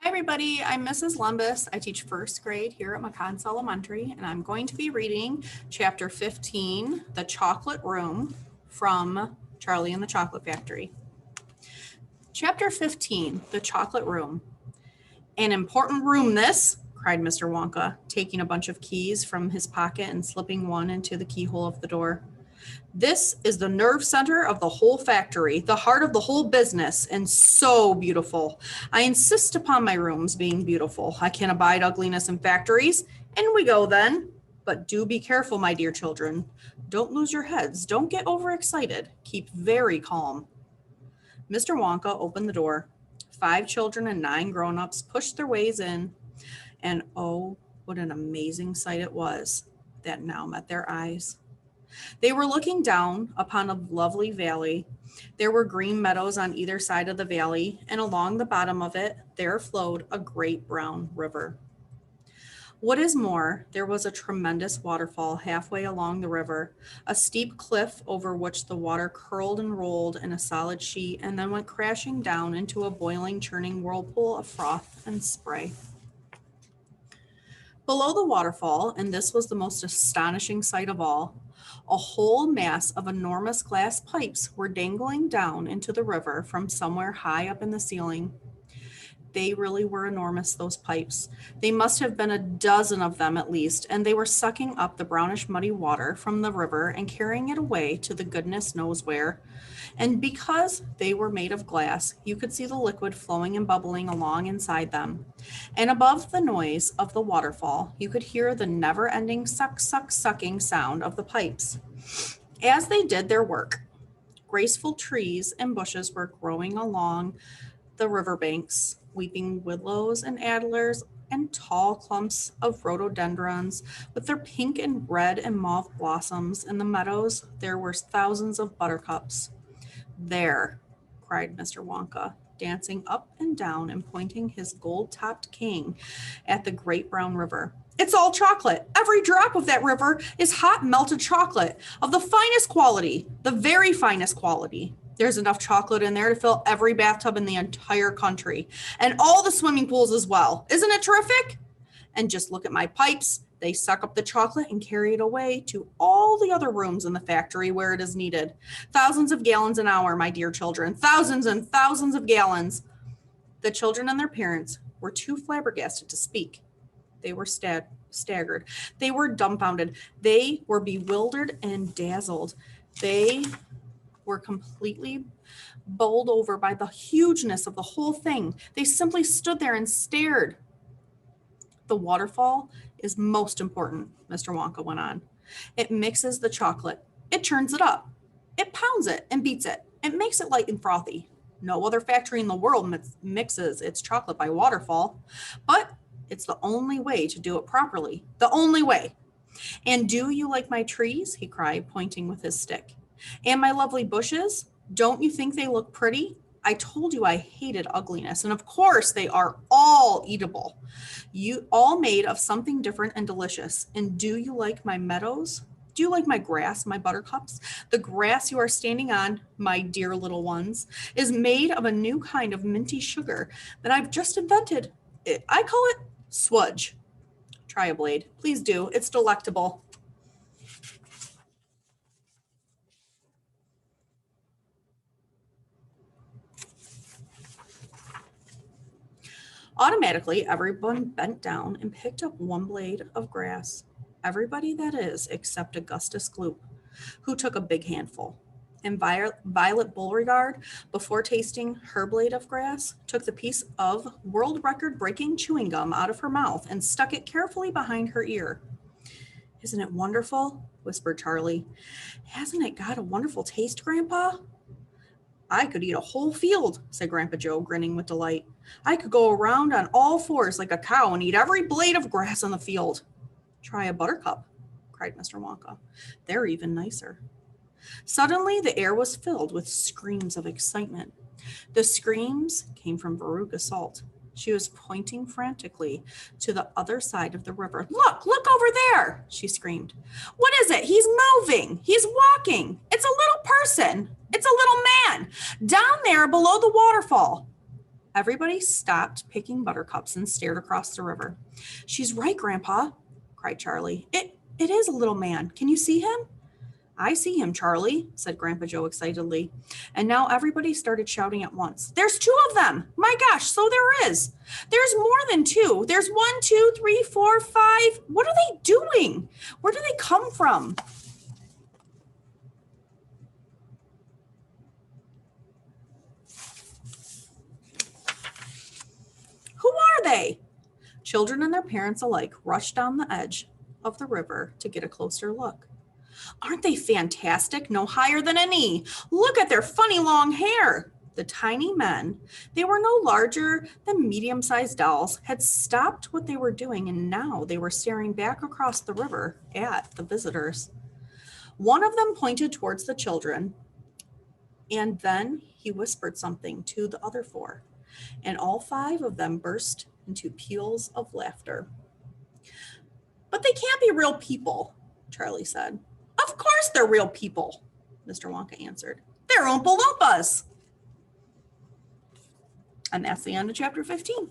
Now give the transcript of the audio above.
Hi everybody, I'm Mrs. Lumbus. I teach first grade here at Maconce Elementary, and I'm going to be reading chapter 15, The Chocolate Room, from Charlie and the Chocolate Factory. Chapter 15, The Chocolate Room. An important room this, cried Mr. Wonka, taking a bunch of keys from his pocket and slipping one into the keyhole of the door. This is the nerve center of the whole factory, the heart of the whole business, and so beautiful. I insist upon my rooms being beautiful. I can't abide ugliness in factories. In we go then. But do be careful, my dear children. Don't lose your heads. Don't get overexcited. Keep very calm. Mr. Wonka opened the door. 5 children and 9 grown-ups pushed their ways in. And oh, what an amazing sight it was that now met their eyes. They were looking down upon a lovely valley. There were green meadows on either side of the valley, and along the bottom of it, there flowed a great brown river. What is more, there was a tremendous waterfall halfway along the river, a steep cliff over which the water curled and rolled in a solid sheet and then went crashing down into a boiling, churning whirlpool of froth and spray. Below the waterfall, and this was the most astonishing sight of all, a whole mass of enormous glass pipes were dangling down into the river from somewhere high up in the ceiling. They really were enormous, those pipes. They must have been a dozen of them at least, and they were sucking up the brownish muddy water from the river and carrying it away to the goodness knows where. And because they were made of glass, you could see the liquid flowing and bubbling along inside them. And above the noise of the waterfall, you could hear the never-ending sucking sound of the pipes. As they did their work, graceful trees and bushes were growing along the riverbanks, weeping willows and adlers and tall clumps of rhododendrons with their pink and red and mauve blossoms. In the meadows, there were thousands of buttercups. There, cried Mr. Wonka, dancing up and down and pointing his gold-topped cane at the great brown river. It's all chocolate. Every drop of that river is hot melted chocolate of the finest quality, the very finest quality. There's enough chocolate in there to fill every bathtub in the entire country, and all the swimming pools as well. Isn't it terrific? And just look at my pipes. They suck up the chocolate and carry it away to all the other rooms in the factory where it is needed. Thousands of gallons an hour, my dear children. Thousands and thousands of gallons. The children and their parents were too flabbergasted to speak. They were staggered. They were dumbfounded. They were bewildered and dazzled. They were completely bowled over by the hugeness of the whole thing. They simply stood there and stared. The waterfall is most important, Mr. Wonka went on. It mixes the chocolate. It churns it up. It pounds it and beats it. It makes it light and frothy. No other factory in the world mixes its chocolate by waterfall, but it's the only way to do it properly. The only way. And do you like my trees? He cried, pointing with his stick. And my lovely bushes? Don't you think they look pretty? I told you I hated ugliness, and of course they are all eatable. You all made of something different and delicious. And do you like my meadows? Do you like my grass, my buttercups? The grass you are standing on, my dear little ones, is made of a new kind of minty sugar that I've just invented. I call it swudge. Try a blade. Please do. It's delectable. Automatically, everyone bent down and picked up one blade of grass. Everybody, that is, except Augustus Gloop, who took a big handful. And Violet Beauregard, before tasting her blade of grass, took the piece of world record-breaking chewing gum out of her mouth and stuck it carefully behind her ear. Isn't it wonderful? Whispered Charlie. Hasn't it got a wonderful taste, Grandpa? I could eat a whole field, said Grandpa Joe, grinning with delight. I could go around on all fours like a cow and eat every blade of grass on the field. Try a buttercup, cried Mr. Wonka. They're even nicer. Suddenly, the air was filled with screams of excitement. The screams came from Veruca Salt. She was pointing frantically to the other side of the river. Look over there, she screamed. What is it? He's moving. He's walking. It's a little person. It's a little man down there below the waterfall. Everybody stopped picking buttercups and stared across the river. "She's right, Grandpa," cried Charlie. It is a little man. Can you see him?" "I see him, Charlie," said Grandpa Joe excitedly. And now everybody started shouting at once. "There's two of them! My gosh, so there is! There's more than two! There's 1, 2, 3, 4, 5! What are they doing? Where do they come from?" "Who are they?" Children and their parents alike rushed down the edge of the river to get a closer look. "Aren't they fantastic? No higher than a knee. Look at their funny long hair." The tiny men, they were no larger than medium-sized dolls, had stopped what they were doing, and now they were staring back across the river at the visitors. One of them pointed towards the children, and then he whispered something to the other four, and all 5 of them burst into peals of laughter. "But they can't be real people," Charlie said. "Of course they're real people," Mr. Wonka answered. "They're Oompa Loompas." And that's the end of chapter 15.